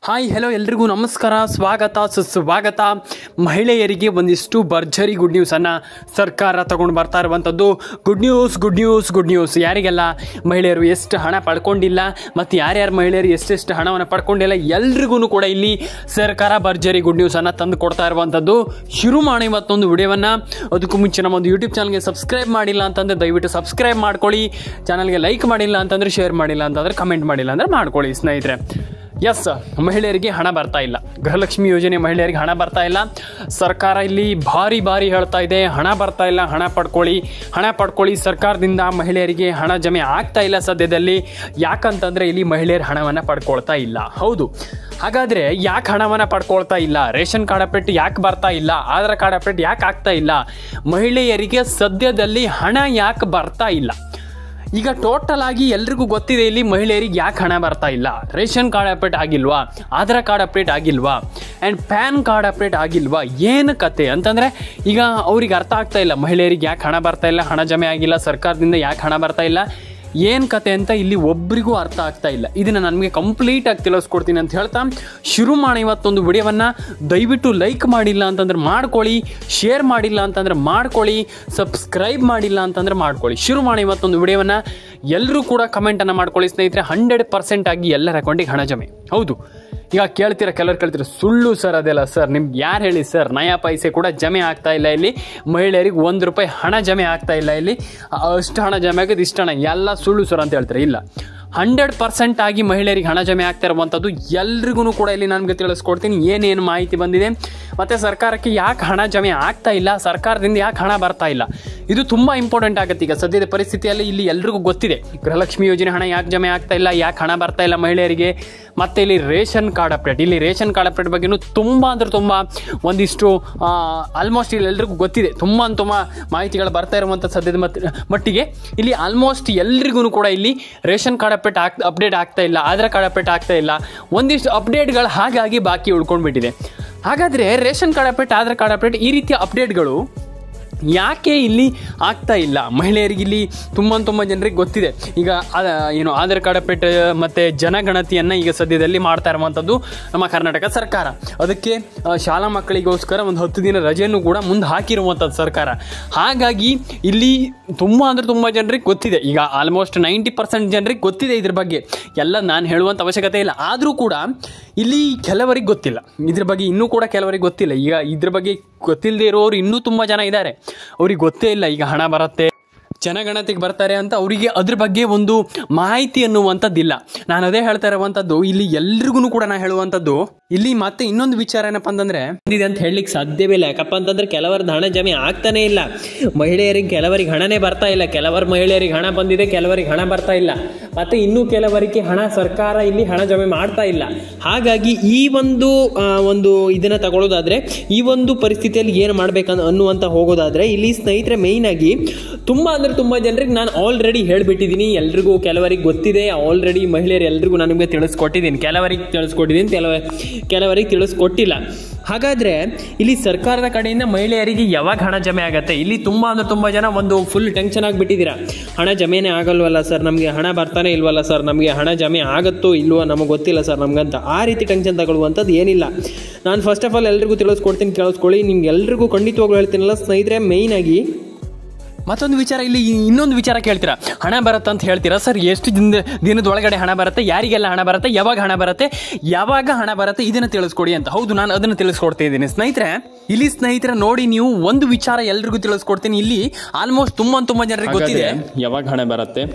Hi hello ಎಲ್ರಿಗೂ ನಮಸ್ಕಾರ, ಸ್ವಾಗತ ಸುಸ್ವಾಗತ. ಮಹಿಳೆಯರಿಗೆ ಒಂದಿಷ್ಟು ಭರ್ಜರಿ ಗುಡ್ ನ್ಯೂಸನ್ನು ಸರ್ಕಾರ ತಗೊಂಡು ಬರ್ತಾ ಇರುವಂಥದ್ದು. ಗುಡ್ ನ್ಯೂಸ್ ಯಾರಿಗೆಲ್ಲ ಮಹಿಳೆಯರು ಎಷ್ಟು ಹಣ ಪಡ್ಕೊಂಡಿಲ್ಲ ಮತ್ತು ಯಾರ್ಯಾರು ಮಹಿಳೆಯರು ಎಷ್ಟೆಷ್ಟು ಹಣವನ್ನು ಪಡ್ಕೊಂಡಿಲ್ಲ ಎಲ್ರಿಗೂ ಕೂಡ ಇಲ್ಲಿ ಸರ್ಕಾರ ಭರ್ಜರಿ ಗುಡ್ ನ್ಯೂಸನ್ನು ತಂದು ಕೊಡ್ತಾ ಇರುವಂಥದ್ದು. ಶುರು ಮಾಡಿ ಇವತ್ತೊಂದು ವಿಡಿಯೋವನ್ನು. ಅದಕ್ಕೂ ಮುಂಚೆ ನಮ್ಮ ಒಂದು ಯೂಟ್ಯೂಬ್ ಚಾನಲ್ಗೆ ಸಬ್ಸ್ಕ್ರೈಬ್ ಮಾಡಿಲ್ಲ ಅಂತಂದರೆ ದಯವಿಟ್ಟು ಸಬ್ಸ್ಕ್ರೈಬ್ ಮಾಡ್ಕೊಳ್ಳಿ. ಚಾನಲ್ಗೆ ಲೈಕ್ ಮಾಡಿಲ್ಲ ಅಂತಂದರೆ ಶೇರ್ ಮಾಡಿಲ್ಲ ಅಂತಂದರೆ ಕಮೆಂಟ್ ಮಾಡಿಲ್ಲ ಅಂದರೆ ಮಾಡ್ಕೊಳ್ಳಿ ಸ್ನೇಹಿತರೆ. ಎಸ್, ಮಹಿಳೆಯರಿಗೆ ಹಣ ಬರ್ತಾ ಇಲ್ಲ. ಗೃಹಲಕ್ಷ್ಮಿ ಯೋಜನೆ ಮಹಿಳೆಯರಿಗೆ ಹಣ ಬರ್ತಾ ಇಲ್ಲ. ಸರ್ಕಾರ ಇಲ್ಲಿ ಭಾರಿ ಹೇಳ್ತಾ ಇದೆ, ಹಣ ಬರ್ತಾ ಇಲ್ಲ, ಹಣ ಪಡ್ಕೊಳ್ಳಿ. ಸರ್ಕಾರದಿಂದ ಮಹಿಳೆಯರಿಗೆ ಹಣ ಜಮೆ ಆಗ್ತಾ ಇಲ್ಲ ಸದ್ಯದಲ್ಲಿ. ಯಾಕಂತಂದರೆ ಇಲ್ಲಿ ಮಹಿಳೆಯರು ಹಣವನ್ನು ಪಡ್ಕೊಳ್ತಾ ಇಲ್ಲ. ಹೌದು, ಹಾಗಾದರೆ ಯಾಕೆ ಹಣವನ್ನು ಪಡ್ಕೊಳ್ತಾ ಇಲ್ಲ? ರೇಷನ್ ಕಾರ್ಡ್ ಅಪ್ಡೇಟ್ ಯಾಕೆ ಬರ್ತಾ ಇಲ್ಲ? ಆಧಾರ್ ಕಾರ್ಡ್ ಅಪ್ಡೇಟ್ ಯಾಕೆ ಆಗ್ತಾ ಇಲ್ಲ? ಮಹಿಳೆಯರಿಗೆ ಸದ್ಯದಲ್ಲಿ ಹಣ ಯಾಕೆ ಬರ್ತಾ ಇಲ್ಲ? ಈಗ ಟೋಟಲ್ ಆಗಿ ಎಲ್ರಿಗೂ ಗೊತ್ತಿದೆ ಇಲ್ಲಿ ಮಹಿಳೆಯರಿಗೆ ಯಾಕೆ ಹಣ ಬರ್ತಾ ಇಲ್ಲ. ರೇಷನ್ ಕಾರ್ಡ್ ಅಪ್ಡೇಟ್ ಆಗಿಲ್ವಾ, ಆಧಾರ್ ಕಾರ್ಡ್ ಅಪ್ಡೇಟ್ ಆಗಿಲ್ವಾ, ಆ್ಯಂಡ್ ಪ್ಯಾನ್ ಕಾರ್ಡ್ ಅಪ್ಡೇಟ್ ಆಗಿಲ್ವಾ, ಏನು ಕತೆ ಅಂತಂದರೆ ಈಗ ಅವ್ರಿಗೆ ಅರ್ಥ ಆಗ್ತಾ ಇಲ್ಲ. ಮಹಿಳೆಯರಿಗೆ ಯಾಕೆ ಹಣ ಬರ್ತಾ ಇಲ್ಲ, ಹಣ ಜಮೆ ಆಗಿಲ್ಲ, ಸರ್ಕಾರದಿಂದ ಯಾಕೆ ಹಣ ಬರ್ತಾ ಇಲ್ಲ, ಏನು ಕತೆ ಅಂತ ಇಲ್ಲಿ ಒಬ್ಬರಿಗೂ ಅರ್ಥ ಆಗ್ತಾ ಇಲ್ಲ. ಇದನ್ನು ನನಗೆ ಕಂಪ್ಲೀಟಾಗಿ ತಿಳಿಸ್ಕೊಡ್ತೀನಿ ಅಂತ ಹೇಳ್ತಾ ಶುರು ಮಾಡಿ ಇವತ್ತೊಂದು ವಿಡಿಯೋವನ್ನು. ದಯವಿಟ್ಟು ಲೈಕ್ ಮಾಡಿಲ್ಲ ಅಂತಂದ್ರೆ ಮಾಡ್ಕೊಳ್ಳಿ, ಶೇರ್ ಮಾಡಿಲ್ಲ ಅಂತಂದ್ರೆ ಮಾಡ್ಕೊಳ್ಳಿ, ಸಬ್ಸ್ಕ್ರೈಬ್ ಮಾಡಿಲ್ಲ ಅಂತಂದ್ರೆ ಮಾಡ್ಕೊಳ್ಳಿ. ಶುರು ಮಾಡಿ ಇವತ್ತೊಂದು ವಿಡಿಯೋವನ್ನು. ಎಲ್ಲರೂ ಕೂಡ ಕಮೆಂಟನ್ನು ಮಾಡ್ಕೊಳ್ಳಿ ಸ್ನೇಹಿತರೆ. 100% ಆಗಿ ಎಲ್ಲರ ಅಕೌಂಟಿಗೆ ಹಣ ಜಮೆ. ಹೌದು, ಈಗ ಕೆಲವರು ಕೇಳ್ತೀರ, ಸುಳ್ಳು ಸರ್ ಅದೆಲ್ಲ. ಸರ್ ನಿಮ್ಗೆ ಯಾರು ಹೇಳಿ ಸರ್, ನಯಾ ಪೈಸೆ ಕೂಡ ಜಮೆ ಆಗ್ತಾ ಇಲ್ಲ ಇಲ್ಲಿ ಮಹಿಳೆಯರಿಗೆ. ₹1 ಹಣ ಜಮೆ ಆಗ್ತಾ ಇಲ್ಲ ಇಲ್ಲಿ. ಅಷ್ಟು ಹಣ ಜಮೆ ಆಗೋದು, ಇಷ್ಟು ಹಣ ಎಲ್ಲ ಸುಳ್ಳು ಸರ್ ಅಂತ ಹೇಳ್ತಾರೆ. ಇಲ್ಲ, 100% ಆಗಿ ಮಹಿಳೆಯರಿಗೆ ಹಣ ಜಮೆ ಆಗ್ತಾ ಇರುವಂಥದ್ದು. ಎಲ್ರಿಗೂ ಕೂಡ ಇಲ್ಲಿ ನನಗೆ ತಿಳಿಸ್ಕೊಡ್ತೀನಿ ಏನೇನು ಮಾಹಿತಿ ಬಂದಿದೆ, ಮತ್ತು ಸರ್ಕಾರಕ್ಕೆ ಯಾಕೆ ಹಣ ಜಮೆ ಆಗ್ತಾ ಇಲ್ಲ, ಸರ್ಕಾರದಿಂದ ಯಾಕೆ ಹಣ ಬರ್ತಾ ಇಲ್ಲ. ಇದು ತುಂಬ ಇಂಪಾರ್ಟೆಂಟ್ ಆಗುತ್ತೆ ಈಗ ಸದ್ಯದ ಪರಿಸ್ಥಿತಿಯಲ್ಲಿ. ಇಲ್ಲಿ ಎಲ್ರಿಗೂ ಗೊತ್ತಿದೆ ಗೃಹಲಕ್ಷ್ಮಿ ಯೋಜನೆ ಹಣ ಯಾಕೆ ಜಮೆ ಆಗ್ತಾ ಇಲ್ಲ, ಯಾಕೆ ಹಣ ಬರ್ತಾ ಇಲ್ಲ ಮಹಿಳೆಯರಿಗೆ. ಮತ್ತು ಇಲ್ಲಿ ರೇಷನ್ ಕಾರ್ಡ್ ಅಪ್ಡೇಟ್ ಬಗ್ಗೆಯೂ ತುಂಬ ಒಂದಿಷ್ಟು ಆಲ್ಮೋಸ್ಟ್ ಇಲ್ಲಿ ಎಲ್ರಿಗೂ ಗೊತ್ತಿದೆ. ತುಂಬ ಮಾಹಿತಿಗಳು ಬರ್ತಾ ಇರುವಂಥ ಸದ್ಯದ ಮಟ್ಟಿಗೆ ಇಲ್ಲಿ ಆಲ್ಮೋಸ್ಟ್ ಎಲ್ರಿಗೂ ಕೂಡ ಇಲ್ಲಿ ರೇಷನ್ ಕಾರ್ಡ್ ಅಪ್ಡೇಟ್ ಆಗ್ತಾ ಇಲ್ಲ, ಆಧಾರ್ ಕಾರ್ಡ್ ಅಪ್ಡೇಟ್ ಆಗ್ತಾ ಇಲ್ಲ. ಒಂದಿಷ್ಟು ಅಪ್ಡೇಟ್ಗಳು ಹಾಗಾಗಿ ಬಾಕಿ ಉಳ್ಕೊಂಡ್ಬಿಟ್ಟಿದೆ. ಹಾಗಾದರೆ ration card update, Aadhaar card update, ಈ ರೀತಿಯ ಅಪ್ಡೇಟ್ಗಳು ಯಾಕೆ ಇಲ್ಲಿ ಆಗ್ತಾ ಇಲ್ಲ ಮಹಿಳೆಯರಿಗೆ? ಇಲ್ಲಿ ತುಂಬ ಜನರಿಗೆ ಗೊತ್ತಿದೆ. ಈಗ ಆಧಾರ್ ಕಾರ್ಡ್ ಅಪ್ಡೇಟ್ ಮತ್ತು ಜನಗಣತಿಯನ್ನು ಈಗ ಸದ್ಯದಲ್ಲಿ ಮಾಡ್ತಾ ಇರುವಂಥದ್ದು ನಮ್ಮ ಕರ್ನಾಟಕ ಸರ್ಕಾರ. ಅದಕ್ಕೆ ಶಾಲಾ ಮಕ್ಕಳಿಗೋಸ್ಕರ ಒಂದು 10 ದಿನ ರಜೆಯನ್ನು ಕೂಡ ಮುಂದೆ ಹಾಕಿರುವಂಥದ್ದು ಸರ್ಕಾರ. ಹಾಗಾಗಿ ಇಲ್ಲಿ ತುಂಬ ಜನರಿಗೆ ಗೊತ್ತಿದೆ. ಈಗ ಆಲ್ಮೋಸ್ಟ್ 90% ಜನರಿಗೆ ಗೊತ್ತಿದೆ ಇದ್ರ ಬಗ್ಗೆ. ಎಲ್ಲ ನಾನು ಹೇಳುವಂಥ ಅವಶ್ಯಕತೆ ಇಲ್ಲ. ಆದರೂ ಕೂಡ ಇಲ್ಲಿ ಕೆಲವರಿಗೆ ಗೊತ್ತಿಲ್ಲ ಇದ್ರ ಬಗ್ಗೆ, ಇನ್ನೂ ಕೂಡ ಕೆಲವರಿಗೆ ಗೊತ್ತಿಲ್ಲ. ಈಗ ಇದ್ರ ಬಗ್ಗೆ ಗೊತ್ತಿಲ್ಲದೆ ಇರೋರು ಇನ್ನೂ ತುಂಬ ಜನ ಇದ್ದಾರೆ. ಅವ್ರಿಗೆ ಗೊತ್ತೇ ಇಲ್ಲ ಈಗ ಹಣ ಬರುತ್ತೆ, ಜನಗಣತಿಗೆ ಬರ್ತಾರೆ ಅಂತ ಅವರಿಗೆ ಅದ್ರ ಬಗ್ಗೆ ಒಂದು ಮಾಹಿತಿ ಅನ್ನುವಂಥದ್ದಿಲ್ಲ. ನಾನು ಅದೇ ಹೇಳ್ತಾ ಇರುವಂಥದ್ದು. ಇಲ್ಲಿ ಎಲ್ರಿಗೂ ಕೂಡ ನಾನು ಹೇಳುವಂಥದ್ದು ಇಲ್ಲಿ ಮತ್ತೆ ಇನ್ನೊಂದು ವಿಚಾರ ಏನಪ್ಪ ಅಂತಂದರೆ, ಇದೆ ಅಂತ ಹೇಳಲಿಕ್ಕೆ ಸಾಧ್ಯವೇ ಇಲ್ಲ. ಯಾಕಪ್ಪ ಅಂತಂದರೆ ಕೆಲವರದ್ದು ಹಣ ಜಮೆ ಆಗ್ತಾನೇ ಇಲ್ಲ. ಕೆಲವರಿಗೆ ಹಣನೇ ಬರ್ತಾ ಇಲ್ಲ. ಕೆಲವರು ಮಹಿಳೆಯರಿಗೆ ಹಣ ಬಂದಿದೆ, ಕೆಲವರಿಗೆ ಹಣ ಬರ್ತಾ ಇಲ್ಲ. ಮತ್ತು ಇನ್ನೂ ಕೆಲವರಿಗೆ ಹಣ ಸರ್ಕಾರ ಇಲ್ಲಿ ಹಣ ಜಮೆ ಮಾಡ್ತಾ ಇಲ್ಲ. ಹಾಗಾಗಿ ಈ ಒಂದು ಇದನ್ನು ತಗೊಳ್ಳೋದಾದರೆ, ಈ ಒಂದು ಪರಿಸ್ಥಿತಿಯಲ್ಲಿ ಏನು ಮಾಡಬೇಕಂತ ಅನ್ನುವಂಥ ಹೋಗೋದಾದರೆ, ಇಲ್ಲಿ ಸ್ನೇಹಿತರೆ ಮೇಯ್ನಾಗಿ ತುಂಬ ಜನರಿಗೆ ನಾನು ಆಲ್ರೆಡಿ ಹೇಳಿಬಿಟ್ಟಿದ್ದೀನಿ. ಕೆಲವರಿಗೆ ಗೊತ್ತಿದೆ ಆಲ್ರೆಡಿ. ಮಹಿಳೆಯರು ಎಲ್ರಿಗೂ ನನಗೆ ತಿಳಿಸ್ಕೊಟ್ಟಿದ್ದೀನಿ. ಕೆಲವರಿಗೆ ತಿಳಿಸ್ಕೊಟ್ಟಿಲ್ಲ. ಹಾಗಾದರೆ ಇಲ್ಲಿ ಸರ್ಕಾರದ ಕಡೆಯಿಂದ ಮಹಿಳೆಯರಿಗೆ ಯಾವಾಗ ಹಣ ಜಮೆ ಆಗುತ್ತೆ? ಇಲ್ಲಿ ತುಂಬ ಜನ ಒಂದು ಫುಲ್ ಟೆನ್ಷನ್ ಆಗಿಬಿಟ್ಟಿದ್ದೀರಾ. ಹಣ ಜಮೆನೇ ಆಗಲ್ವಲ್ಲ ಸರ್, ನಮಗೆ ಹಣ ಬರ್ತಾನೆ ಇಲ್ವಲ್ಲ ಸರ್, ನಮಗೆ ಹಣ ಜಮೆ ಆಗುತ್ತೋ ಇಲ್ವೋ ನಮಗೆ ಗೊತ್ತಿಲ್ಲ ಸರ್ ನಮಗಂತ. ಆ ರೀತಿ ಟೆನ್ಷನ್ ತಗೊಳ್ಳುವಂಥದ್ದು ಏನಿಲ್ಲ. ನಾನು ಫಸ್ಟ್ ಆಫ್ ಆಲ್ ಎಲ್ರಿಗೂ ತಿಳಿಸ್ಕೊಡ್ತೀನಿ, ಕೇಳಿಸ್ಕೊಳ್ಳಿ. ನಿಮ್ಗೆ ಎಲ್ರಿಗೂ ಖಂಡಿತವಾಗ್ಲೂ ಹೇಳ್ತೀನಲ್ಲ ಸ್ನೇಹಿತರೆ. ಮೇಯ್ನಾಗಿ ಮತ್ತೊಂದು ವಿಚಾರ, ಇಲ್ಲಿ ಇನ್ನೊಂದು ವಿಚಾರ ಕೇಳ್ತೀರಾ, ಹಣ ಬರುತ್ತೆ ಅಂತ ಹೇಳ್ತೀರಾ ಸರ್. ಎಷ್ಟು ದಿನದೊಳಗಡೆ ಹಣ ಬರುತ್ತೆ, ಯಾರಿಗೆಲ್ಲ ಹಣ ಬರುತ್ತೆ, ಯಾವಾಗ ಹಣ ಬರುತ್ತೆ ಇದನ್ನು ತಿಳಿಸ್ಕೊಡಿ ಅಂತ. ಹೌದು, ನಾನು ಅದನ್ನು ತಿಳಿಸ್ಕೊಡ್ತಾ ಇದ್ದೀನಿ ಸ್ನೇಹಿತರೆ. ಇಲ್ಲಿ ಸ್ನೇಹಿತರೆ ನೋಡಿ, ನೀವು ಒಂದು ವಿಚಾರ ಎಲ್ರಿಗೂ ತಿಳಿಸ್ಕೊಡ್ತೀನಿ. ಇಲ್ಲಿ ಆಲ್ಮೋಸ್ಟ್ ತುಂಬ ಜನರಿಗೆ ಗೊತ್ತಿದೆ ಯಾವಾಗ ಹಣ ಬರುತ್ತೆ,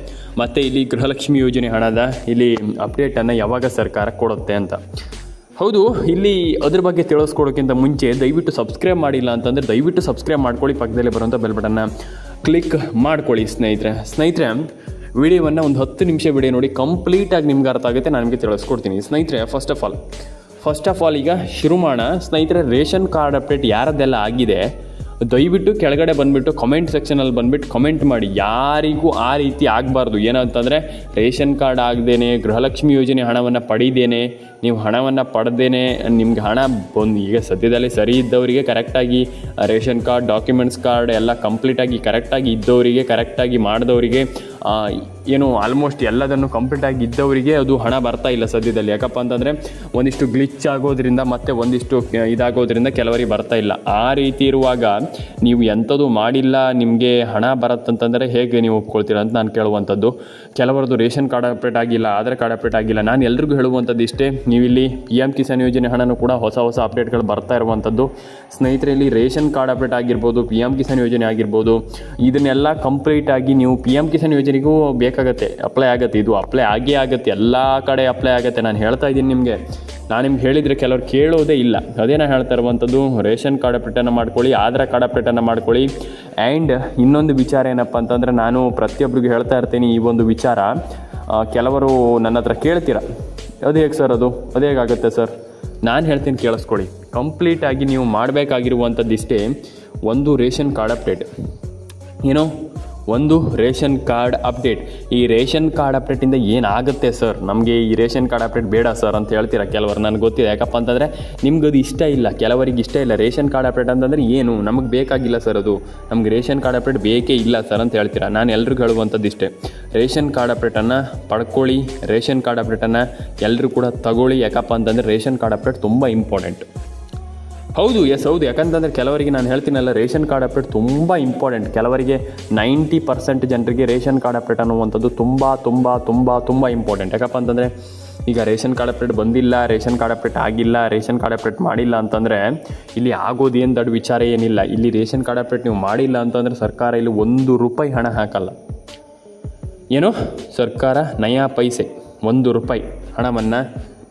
ಮತ್ತು ಇಲ್ಲಿ ಗೃಹಲಕ್ಷ್ಮಿ ಯೋಜನೆ ಹಣದ ಇಲ್ಲಿ ಅಪ್ಡೇಟನ್ನು ಯಾವಾಗ ಸರ್ಕಾರ ಕೊಡುತ್ತೆ ಅಂತ. ಹೌದು, ಇಲ್ಲಿ ಅದ್ರ ಬಗ್ಗೆ ತಿಳಿಸ್ಕೊಡೋಕ್ಕಿಂತ ಮುಂಚೆ ದಯವಿಟ್ಟು ಸಬ್ಸ್ಕ್ರೈಬ್ ಮಾಡಿಲ್ಲ ಅಂತಂದರೆ ದಯವಿಟ್ಟು ಸಬ್ಸ್ಕ್ರೈಬ್ ಮಾಡ್ಕೊಳ್ಳಿ. ಪಕ್ಕದಲ್ಲೇ ಬರುವಂಥ ಬೆಲ್ ಬಟನ್ನ ಕ್ಲಿಕ್ ಮಾಡ್ಕೊಳ್ಳಿ ಸ್ನೇಹಿತರೆ. ವಿಡಿಯೋವನ್ನು ಒಂದು 10 ನಿಮಿಷ ವಿಡಿಯೋ ನೋಡಿ, ಕಂಪ್ಲೀಟಾಗಿ ನಿಮ್ಗೆ ಅರ್ಥ ಆಗುತ್ತೆ. ನಾನು ನಿಮಗೆ ತಿಳಿಸ್ಕೊಡ್ತೀನಿ ಸ್ನೇಹಿತರೆ. ಫಸ್ಟ್ ಆಫ್ ಆಲ್ ಈಗ ಶುರು ಮಾಡೋಣ ಸ್ನೇಹಿತರೆ. ರೇಷನ್ ಕಾರ್ಡ್ ಅಪ್ಡೇಟ್ ಯಾರದ್ದೆಲ್ಲ ಆಗಿದೆ ದಯವಿಟ್ಟು ಕೆಳಗಡೆ ಬಂದುಬಿಟ್ಟು ಕಮೆಂಟ್ ಸೆಕ್ಷನಲ್ಲಿ ಬಂದುಬಿಟ್ಟು ಕಮೆಂಟ್ ಮಾಡಿ. ಯಾರಿಗೂ ಆ ರೀತಿ ಆಗಬಾರ್ದು. ಏನಂತಂದರೆ ರೇಷನ್ ಕಾರ್ಡ್ ಆಗದೇನೆ, ಗೃಹಲಕ್ಷ್ಮಿ ಯೋಜನೆ ಹಣವನ್ನು ಪಡೀದೇನೆ, ನೀವು ಹಣವನ್ನು ಪಡೆದೇನೆ ನಿಮ್ಗೆ ಹಣ ಬಂದು ಈಗ ಸದ್ಯದಲ್ಲಿ ಸರಿ ಇದ್ದವರಿಗೆ ಕರೆಕ್ಟಾಗಿ ರೇಷನ್ ಕಾರ್ಡ್, ಡಾಕ್ಯುಮೆಂಟ್ಸ್ ಕಾರ್ಡ್ ಎಲ್ಲ ಕಂಪ್ಲೀಟಾಗಿ ಕರೆಕ್ಟಾಗಿ ಇದ್ದವರಿಗೆ, ಕರೆಕ್ಟಾಗಿ ಮಾಡಿದವರಿಗೆ ಏನು ಆಲ್ಮೋಸ್ಟ್ ಎಲ್ಲದನ್ನು ಕಂಪ್ಲೀಟಾಗಿ ಇದ್ದವರಿಗೆ ಅದು ಹಣ ಬರ್ತಾ ಇಲ್ಲ ಸದ್ಯದಲ್ಲಿ. ಯಾಕಪ್ಪ ಅಂತಂದರೆ ಒಂದಿಷ್ಟು ಗ್ಲಿಚ್ ಆಗೋದ್ರಿಂದ ಮತ್ತು ಒಂದಿಷ್ಟು ಇದಾಗೋದ್ರಿಂದ ಕೆಲವರಿಗೆ ಬರ್ತಾ ಇಲ್ಲ. ಆ ರೀತಿ ಇರುವಾಗ ನೀವು ಎಂಥದ್ದು ಮಾಡಿಲ್ಲ ನಿಮಗೆ ಹಣ ಬರುತ್ತಂತಂದರೆ ಹೇಗೆ ನೀವು ಒಪ್ಕೊಳ್ತೀರಾ ಅಂತ ನಾನು ಕೇಳುವಂಥದ್ದು. ಕೆಲವರದ್ದು ರೇಷನ್ ಕಾರ್ಡ್ ಅಪ್ಡೇಟ್ ಆಗಿಲ್ಲ, ಆಧಾರ್ ಕಾರ್ಡ್ ಅಪ್ಡೇಟ್ ಆಗಿಲ್ಲ. ನಾನು ಎಲ್ರಿಗೂ ಹೇಳುವಂಥದ್ದು ಇಷ್ಟೇ, ನೀವಿಲ್ಲಿ PM ಕಿಸಾನ್ ಯೋಜನೆ ಹಣನೂ ಕೂಡ ಹೊಸ ಅಪ್ಡೇಟ್ಗಳು ಬರ್ತಾ ಇರುವಂಥದ್ದು. ಸ್ನೇಹಿತರೆ, ಇಲ್ಲಿ ರೇಷನ್ ಕಾರ್ಡ್ ಅಪ್ಡೇಟ್ ಆಗಿರ್ಬೋದು, PM ಕಿಸಾನ್ ಯೋಜನೆ ಆಗಿರ್ಬೋದು, ಇದನ್ನೆಲ್ಲ ಕಂಪ್ಲೀಟಾಗಿ ನೀವು PM ಕಿಸಾನ್ ಯೋಜನೆಗೂ ಬೇಕಾಗತ್ತೆ, ಅಪ್ಲೈ ಆಗುತ್ತೆ. ಇದು ಅಪ್ಲೈ ಆಗುತ್ತೆ, ಎಲ್ಲ ಕಡೆ ಅಪ್ಲೈ ಆಗುತ್ತೆ. ನಾನು ಹೇಳ್ತಾ ಇದ್ದೀನಿ ನಿಮಗೆ, ನಾನು ನಿಮ್ಗೆ ಹೇಳಿದರೆ ಕೆಲವ್ರು ಕೇಳೋದೇ ಇಲ್ಲ. ಅದೇ ನಾನು ಹೇಳ್ತಾ ಇರುವಂಥದ್ದು, ರೇಷನ್ ಕಾರ್ಡ್ ಅಪ್ಡೇಟನ್ನು ಮಾಡ್ಕೊಳ್ಳಿ, ಆಧಾರ್ ಕಾರ್ಡ್ ಅಪ್ಡೇಟನ್ನು ಮಾಡ್ಕೊಳ್ಳಿ. ಆ್ಯಂಡ್ ಇನ್ನೊಂದು ವಿಚಾರ ಏನಪ್ಪ ಅಂತಂದರೆ, ನಾನು ಪ್ರತಿಯೊಬ್ಬರಿಗೂ ಹೇಳ್ತಾ ಇರ್ತೀನಿ ಈ ಒಂದು ವಿಚಾರ. ಕೆಲವರು ನನ್ನ ಹತ್ರ ಕೇಳ್ತೀರ, ಅದು ಹೇಗೆ ಸರ್, ಅದು ಹೇಗಾಗುತ್ತೆ ಸರ್? ನಾನು ಹೇಳ್ತೀನಿ ಕೇಳಿಸ್ಕೊಳ್ಳಿ. ಕಂಪ್ಲೀಟಾಗಿ ನೀವು ಮಾಡಬೇಕಾಗಿರುವಂಥದ್ದು ಇಷ್ಟೇ, ಒಂದು ರೇಷನ್ ಕಾರ್ಡ್ ಅಪ್ಡೇಟ್. ಏನೋ ಒಂದು ರೇಷನ್ ಕಾರ್ಡ್ ಅಪ್ಡೇಟ್. ಈ ರೇಷನ್ ಕಾರ್ಡ್ ಅಪ್ಡೇಟಿಂದ ಏನಾಗುತ್ತೆ ಸರ್, ನಮಗೆ ಈ ರೇಷನ್ ಕಾರ್ಡ್ ಅಪ್ಡೇಟ್ ಬೇಡ ಸರ್ ಅಂತ ಹೇಳ್ತೀರಾ ಕೆಲವರು. ನನಗೆ ಗೊತ್ತಿದೆ, ಯಾಕಪ್ಪ ಅಂತಂದರೆ ನಿಮ್ಗೆ ಅದು ಇಷ್ಟ ಇಲ್ಲ, ಕೆಲವರಿಗೆ ಇಷ್ಟ ಇಲ್ಲ. ರೇಷನ್ ಕಾರ್ಡ್ ಅಪ್ಡೇಟ್ ಅಂತಂದರೆ ಏನು, ನಮಗೆ ಬೇಕಾಗಿಲ್ಲ ಸರ್, ಅದು ನಮಗೆ ರೇಷನ್ ಕಾರ್ಡ್ ಅಪ್ಡೇಟ್ ಬೇಕೇ ಇಲ್ಲ ಸರ್ ಅಂತ ಹೇಳ್ತೀರಾ. ನಾನು ಎಲ್ರಿಗೂ ಹೇಳುವಂಥದ್ದು ಇಷ್ಟೇ, ರೇಷನ್ ಕಾರ್ಡ್ ಅಪ್ಡೇಟನ್ನು ಪಡ್ಕೊಳ್ಳಿ, ರೇಷನ್ ಕಾರ್ಡ್ ಅಪ್ಡೇಟನ್ನು ಎಲ್ಲರೂ ಕೂಡ ತಗೊಳ್ಳಿ. ಯಾಕಪ್ಪ ಅಂತಂದರೆ ರೇಷನ್ ಕಾರ್ಡ್ ಅಪ್ಡೇಟ್ ತುಂಬ ಇಂಪಾರ್ಟೆಂಟ್. ಹೌದು, ಹೌದು. ಯಾಕಂತಂದರೆ ಕೆಲವರಿಗೆ ನಾನು ಹೇಳ್ತೀನಲ್ಲ, ರೇಷನ್ ಕಾರ್ಡ್ ಅಪ್ಡೇಟ್ ತುಂಬ ಇಂಪಾರ್ಟೆಂಟ್. ಕೆಲವರಿಗೆ 90% ಜನರಿಗೆ ರೇಷನ್ ಕಾರ್ಡ್ ಅಪ್ಡೇಟ್ ಅನ್ನುವಂಥದ್ದು ತುಂಬ ತುಂಬ ತುಂಬ ತುಂಬ ಇಂಪಾರ್ಟೆಂಟ್. ಯಾಕಪ್ಪ ಅಂತಂದರೆ ಈಗ ರೇಷನ್ ಕಾರ್ಡ್ ಅಪ್ಡೇಟ್ ಬಂದಿಲ್ಲ, ರೇಷನ್ ಕಾರ್ಡ್ ಅಪ್ಡೇಟ್ ಆಗಿಲ್ಲ, ರೇಷನ್ ಕಾರ್ಡ್ ಅಪ್ಡೇಟ್ ಮಾಡಿಲ್ಲ ಅಂತಂದರೆ ಇಲ್ಲಿ ಆಗೋದೇನು ದೊಡ್ಡ ವಿಚಾರ ಏನಿಲ್ಲ. ಇಲ್ಲಿ ರೇಷನ್ ಕಾರ್ಡ್ ಅಪ್ಡೇಟ್ ನೀವು ಮಾಡಿಲ್ಲ ಅಂತಂದರೆ ಸರ್ಕಾರ ಇಲ್ಲಿ ₹1 ಹಣ ಹಾಕಲ್ಲ. ಏನು, ಸರ್ಕಾರ ನಯಾ ಪೈಸೆ ₹1 ಹಣವನ್ನು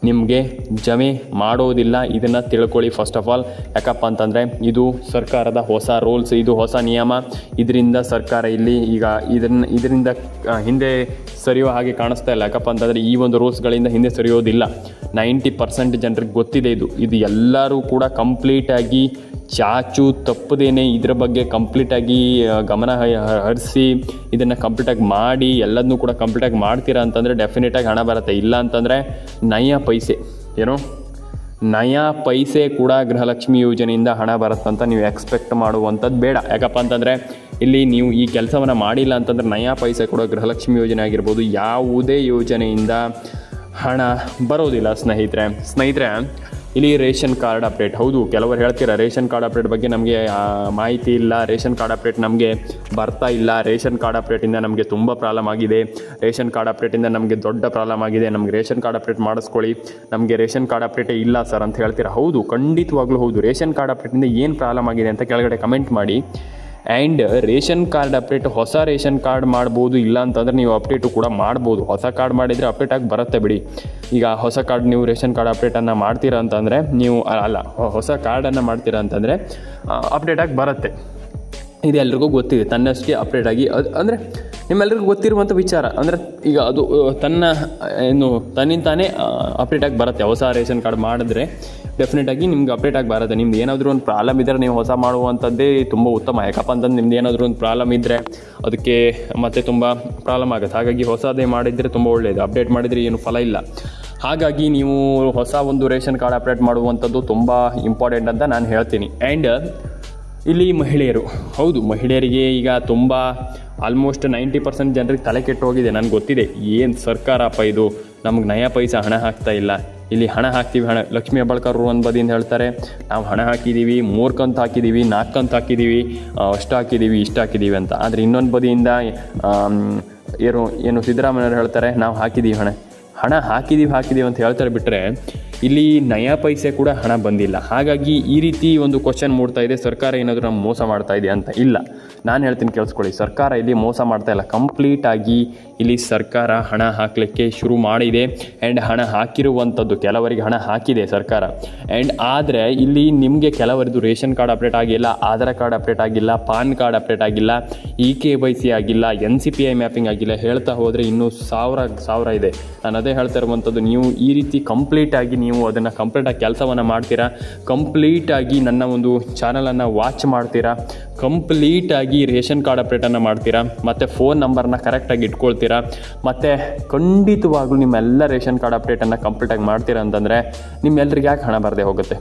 ನಿಮಗೆ ಜಮೆ ಮಾಡೋದಿಲ್ಲ. ಇದನ್ನು ತಿಳ್ಕೊಳ್ಳಿ ಫಸ್ಟ್ ಆಫ್ ಆಲ್. ಯಾಕಪ್ಪ ಅಂತಂದರೆ ಇದು ಸರ್ಕಾರದ ಹೊಸ ರೂಲ್ಸ್, ಇದು ಹೊಸ ನಿಯಮ. ಇದರಿಂದ ಸರ್ಕಾರ ಇಲ್ಲಿ ಈಗ ಇದರಿಂದ ಹಿಂದೆ ಸರಿಯೋ ಹಾಗೆ ಕಾಣಿಸ್ತಾ ಇಲ್ಲ. ಯಾಕಪ್ಪ ಅಂತಂದರೆ ಈ ಒಂದು ರೂಲ್ಸ್ಗಳಿಂದ ಹಿಂದೆ ಸರಿಯೋದಿಲ್ಲ. 90% ಜನರಿಗೆ ಗೊತ್ತಿದೆ ಇದು ಎಲ್ಲರೂ ಕೂಡ ಕಂಪ್ಲೀಟಾಗಿ ಚಾಚು ತಪ್ಪದೇನೆ ಇದರ ಬಗ್ಗೆ ಕಂಪ್ಲೀಟಾಗಿ ಗಮನ ಹರಿಸಿ ಇದನ್ನು ಕಂಪ್ಲೀಟಾಗಿ ಮಾಡಿ ಎಲ್ಲದನ್ನೂ ಕೂಡ ಕಂಪ್ಲೀಟಾಗಿ ಮಾಡ್ತೀರಾ ಅಂತಂದರೆ ಡೆಫಿನೆಟಾಗಿ ಹಣ ಬರುತ್ತೆ. ಇಲ್ಲ ಅಂತಂದರೆ ನಯಾ ಪೈಸೆ, ಏನೋ ನಯಾ ಪೈಸೆ ಕೂಡ ಗೃಹಲಕ್ಷ್ಮಿ ಯೋಜನೆಯಿಂದ ಹಣ ಬರುತ್ತಂತ ನೀವು ಎಕ್ಸ್ಪೆಕ್ಟ್ ಮಾಡುವಂಥದ್ದು ಬೇಡ. ಯಾಕಪ್ಪ ಅಂತಂದರೆ ಇಲ್ಲಿ ನೀವು ಈ ಕೆಲಸವನ್ನು ಮಾಡಿಲ್ಲ ಅಂತಂದರೆ ನಯಾ ಪೈಸೆ ಕೂಡ ಗೃಹಲಕ್ಷ್ಮಿ ಯೋಜನೆ ಆಗಿರ್ಬೋದು, ಯಾವುದೇ ಯೋಜನೆಯಿಂದ ಹಣ ಬರೋದಿಲ್ಲ. ಸ್ನೇಹಿತರೆ ಇಲ್ಲಿ ರೇಷನ್ ಕಾರ್ಡ್ ಅಪ್ಡೇಟ್. ಹೌದು, ಕೆಲವರು ಹೇಳ್ತೀರಾ ರೇಷನ್ ಕಾರ್ಡ್ ಅಪ್ಡೇಟ್ ಬಗ್ಗೆ ನಮಗೆ ಮಾಹಿತಿ ಇಲ್ಲ, ರೇಷನ್ ಕಾರ್ಡ್ ಅಪ್ಡೇಟ್ ನಮಗೆ ಬರ್ತಾ ಇಲ್ಲ, ರೇಷನ್ ಕಾರ್ಡ್ ಅಪ್ಡೇಟಿಂದ ನಮಗೆ ತುಂಬ ಪ್ರಾಬ್ಲಮ್ ಆಗಿದೆ, ರೇಷನ್ ಕಾರ್ಡ್ ಅಪ್ಡೇಟಿಂದ ನಮಗೆ ದೊಡ್ಡ ಪ್ರಾಬ್ಲಮ್ ಆಗಿದೆ, ನಮಗೆ ರೇಷನ್ ಕಾರ್ಡ್ ಅಪ್ಡೇಟ್ ಮಾಡಿಸ್ಕೊಳ್ಳಿ, ನಮಗೆ ರೇಷನ್ ಕಾರ್ಡ್ ಅಪ್ಡೇಟೇ ಇಲ್ಲ ಸರ್ ಅಂತ ಹೇಳ್ತೀರಾ. ಹೌದು, ಖಂಡಿತವಾಗ್ಲೂ ಹೌದು. ರೇಷನ್ ಕಾರ್ಡ್ ಅಪ್ಡೇಟಿಂದ ಏನು ಪ್ರಾಬ್ಲಮ್ ಆಗಿದೆ ಅಂತ ಕೆಳಗಡೆ ಕಮೆಂಟ್ ಮಾಡಿ. ಆ್ಯಂಡ್ ರೇಷನ್ ಕಾರ್ಡ್ ಅಪ್ಡೇಟ್ ಹೊಸ ರೇಷನ್ ಕಾರ್ಡ್ ಮಾಡ್ಬೋದು, ಇಲ್ಲ ಅಂತಂದರೆ ನೀವು ಅಪ್ಡೇಟು ಕೂಡ ಮಾಡ್ಬೋದು. ಹೊಸ ಕಾರ್ಡ್ ಮಾಡಿದರೆ ಅಪ್ಡೇಟ್ ಆಗಿ ಬರುತ್ತೆ ಬಿಡಿ. ಈಗ ಹೊಸ ಕಾರ್ಡ್ ನೀವು ರೇಷನ್ ಕಾರ್ಡ್ ಅಪ್ಡೇಟನ್ನು ಮಾಡ್ತೀರಾ ಅಂತಂದರೆ ನೀವು ಹೊಸ ಕಾರ್ಡನ್ನು ಮಾಡ್ತೀರಾ ಅಂತಂದರೆ ಅಪ್ಡೇಟ್ ಆಗಿ ಬರುತ್ತೆ. ಇದು ಎಲ್ರಿಗೂ ಗೊತ್ತಿದೆ, ತನ್ನಷ್ಟೇ ಅಪ್ಡೇಟ್ ಆಗಿ ಅಂದರೆ ನಿಮ್ಮೆಲ್ಲರಿಗೂ ಗೊತ್ತಿರುವಂಥ ವಿಚಾರ. ಅಂದರೆ ಈಗ ಅದು ತನ್ನಿಂದ ತಾನೇ ಅಪ್ಡೇಟ್ ಆಗಿ ಬರುತ್ತೆ. ಹೊಸ ರೇಷನ್ ಕಾರ್ಡ್ ಮಾಡಿದ್ರೆ ಡೆಫಿನೆಟಾಗಿ ನಿಮ್ಗೆ ಅಪ್ಡೇಟ್ ಆಗಿ ಬರುತ್ತೆ. ನಿಮ್ದು ಏನಾದರೂ ಒಂದು ಪ್ರಾಬ್ಲಮ್ ಇದ್ದರೆ ನೀವು ಹೊಸ ಮಾಡುವಂಥದ್ದೇ ತುಂಬ ಉತ್ತಮ. ಯಾಕಪ್ಪ ಅಂತಂದು ನಿಮ್ದು ಏನಾದರೂ ಒಂದು ಪ್ರಾಬ್ಲಮ್ ಇದ್ದರೆ ಅದಕ್ಕೆ ಮತ್ತೆ ತುಂಬ ಪ್ರಾಬ್ಲಮ್ ಆಗುತ್ತೆ. ಹಾಗಾಗಿ ಹೊಸದೇ ಮಾಡಿದರೆ ತುಂಬ ಒಳ್ಳೆಯದು. ಅಪ್ಡೇಟ್ ಮಾಡಿದರೆ ಏನು ಫಲ ಇಲ್ಲ. ಹಾಗಾಗಿ ನೀವು ಹೊಸ ಒಂದು ರೇಷನ್ ಕಾರ್ಡ್ ಅಪ್ಡೇಟ್ ಮಾಡುವಂಥದ್ದು ತುಂಬ ಇಂಪಾರ್ಟೆಂಟ್ ಅಂತ ನಾನು ಹೇಳ್ತೀನಿ. ಆ್ಯಂಡ್ ಇಲ್ಲಿ ಮಹಿಳೆಯರು, ಹೌದು, ಮಹಿಳೆಯರಿಗೆ ಈಗ ತುಂಬ ಆಲ್ಮೋಸ್ಟ್ 90% ಜನರಿಗೆ ತಲೆ ಕೆಟ್ಟು ಹೋಗಿದೆ. ನನಗೆ ಗೊತ್ತಿದೆ, ಏನು ಸರ್ಕಾರಪ್ಪ ಇದು, ನಮಗೆ ನಯಾ ಪೈಸಾ ಹಣ ಹಾಕ್ತಾ ಇಲ್ಲ. ಇಲ್ಲಿ ಹಣ ಹಾಕ್ತೀವಿ, ಲಕ್ಷ್ಮೀ ಹೆಬ್ಬಾಳ್ಕರ್ ಒಂದು ಬದಿಯಿಂದ ಹೇಳ್ತಾರೆ ನಾವು ಹಣ ಹಾಕಿದ್ದೀವಿ, 3 ಕಂತು ಹಾಕಿದ್ದೀವಿ, 4 ಕಂತು ಹಾಕಿದ್ದೀವಿ, ಅಷ್ಟು ಹಾಕಿದ್ದೀವಿ, ಇಷ್ಟು ಹಾಕಿದ್ದೀವಿ ಅಂತ. ಆದರೆ ಇನ್ನೊಂದು ಬದಿಯಿಂದ ಏನು ಸಿದ್ದರಾಮಯ್ಯವ್ರು ಹೇಳ್ತಾರೆ ನಾವು ಹಾಕಿದ್ದೀವಿ, ಹಣ ಹಾಕಿದ್ದೀವಿ ಅಂತ ಹೇಳ್ತಾರೆ. ಬಿಟ್ಟರೆ ಇಲ್ಲಿ ನಯಾ ಪೈಸೆ ಕೂಡ ಹಣ ಬಂದಿಲ್ಲ. ಹಾಗಾಗಿ ಈ ರೀತಿ ಒಂದು ಕ್ವಶನ್ ಮೂಡ್ತಾ ಇದೆ, ಸರ್ಕಾರ ಏನಾದರೂ ನಮ್ಗೆ ಮೋಸ ಮಾಡ್ತಾ ಇದೆ ಅಂತ. ಇಲ್ಲ, ನಾನು ಹೇಳ್ತೀನಿ ಕೇಳಿಸ್ಕೊಳ್ಳಿ, ಸರ್ಕಾರ ಇಲ್ಲಿ ಮೋಸ ಮಾಡ್ತಾ ಇಲ್ಲ. ಕಂಪ್ಲೀಟಾಗಿ ಇಲ್ಲಿ ಸರ್ಕಾರ ಹಣ ಹಾಕಲಿಕ್ಕೆ ಶುರು ಮಾಡಿದೆ. ಆ್ಯಂಡ್ ಹಣ ಹಾಕಿರುವಂಥದ್ದು ಕೆಲವರಿಗೆ ಹಣ ಹಾಕಿದೆ ಸರ್ಕಾರ. ಆ್ಯಂಡ್ ಆದರೆ ಇಲ್ಲಿ ನಿಮಗೆ ಕೆಲವರದ್ದು ರೇಷನ್ ಕಾರ್ಡ್ ಅಪ್ಡೇಟ್ ಆಗಿಲ್ಲ, ಆಧಾರ್ ಕಾರ್ಡ್ ಅಪ್ಡೇಟ್ ಆಗಿಲ್ಲ, ಪಾನ್ ಕಾರ್ಡ್ ಅಪ್ಡೇಟ್ ಆಗಿಲ್ಲ, KYC ಆಗಿಲ್ಲ, NCPI ಮ್ಯಾಪಿಂಗ್ ಆಗಿಲ್ಲ, ಹೇಳ್ತಾ ಹೋದರೆ ಇನ್ನೂ ಸಾವಿರ ಇದೆ. ನಾನು ಅದೇ ಹೇಳ್ತಾ ಇರುವಂಥದ್ದು, ನೀವು ಈ ರೀತಿ ಕಂಪ್ಲೀಟಾಗಿ ನೀವು ಅದನ್ನು ಕಂಪ್ಲೀಟಾಗಿ ಕೆಲಸವನ್ನು ಮಾಡ್ತೀರಾ, ಕಂಪ್ಲೀಟಾಗಿ ನನ್ನ ಒಂದು ಚಾನಲನ್ನು ವಾಚ್ ಮಾಡ್ತೀರಾ, ಕಂಪ್ಲೀಟಾಗಿ ರೇಷನ್ ಕಾರ್ಡ್ ಅಪ್ಡೇಟನ್ನು ಮಾಡ್ತೀರಾ, ಮತ್ತು ಫೋನ್ ನಂಬರ್ನ ಕರೆಕ್ಟಾಗಿ ಇಟ್ಕೊಳ್ತೀರಾ, ಮತ್ತು ಖಂಡಿತವಾಗ್ಲೂ ನಿಮ್ಮೆಲ್ಲ ರೇಷನ್ ಕಾರ್ಡ್ ಅಪ್ಡೇಟನ್ನು ಕಂಪ್ಲೀಟಾಗಿ ಮಾಡ್ತೀರಾ ಅಂತಂದರೆ ನಿಮ್ಮೆಲ್ಲರಿಗೆ ಯಾಕೆ ಹಣ ಬರದೆ ಹೋಗುತ್ತೆ?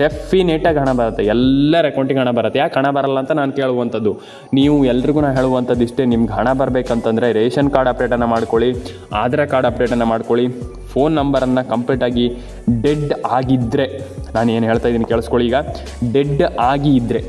ಡೆಫಿನೇಟಾಗಿ ಹಣ ಬರುತ್ತೆ, ಎಲ್ಲರ ಅಕೌಂಟಿಗೆ ಹಣ ಬರುತ್ತೆ. ಯಾಕೆ ಹಣ ಬರಲ್ಲ ಅಂತ ನಾನು ಕೇಳುವಂಥದ್ದು. ನೀವು ಎಲ್ರಿಗೂ ನಾನು ಹೇಳುವಂಥದ್ದು ಇಷ್ಟೇ, ನಿಮ್ಗೆ ಹಣ ಬರಬೇಕಂತಂದರೆ ರೇಷನ್ ಕಾರ್ಡ್ ಅಪ್ಡೇಟನ್ನು ಮಾಡ್ಕೊಳ್ಳಿ, ಆಧಾರ್ ಕಾರ್ಡ್ ಅಪ್ಡೇಟನ್ನು ಮಾಡ್ಕೊಳ್ಳಿ, ಫೋನ್ ನಂಬರನ್ನು ಕಂಪ್ಲೀಟಾಗಿ ಡೆಡ್ ಆಗಿದ್ದರೆ, ನಾನು ಏನು ಹೇಳ್ತಾ ಇದ್ದೀನಿ ಕೇಳಿಸ್ಕೊಳ್ಳಿ. ಈಗ ಡೆಡ್ ಆಗಿ ಇದ್ದರೆ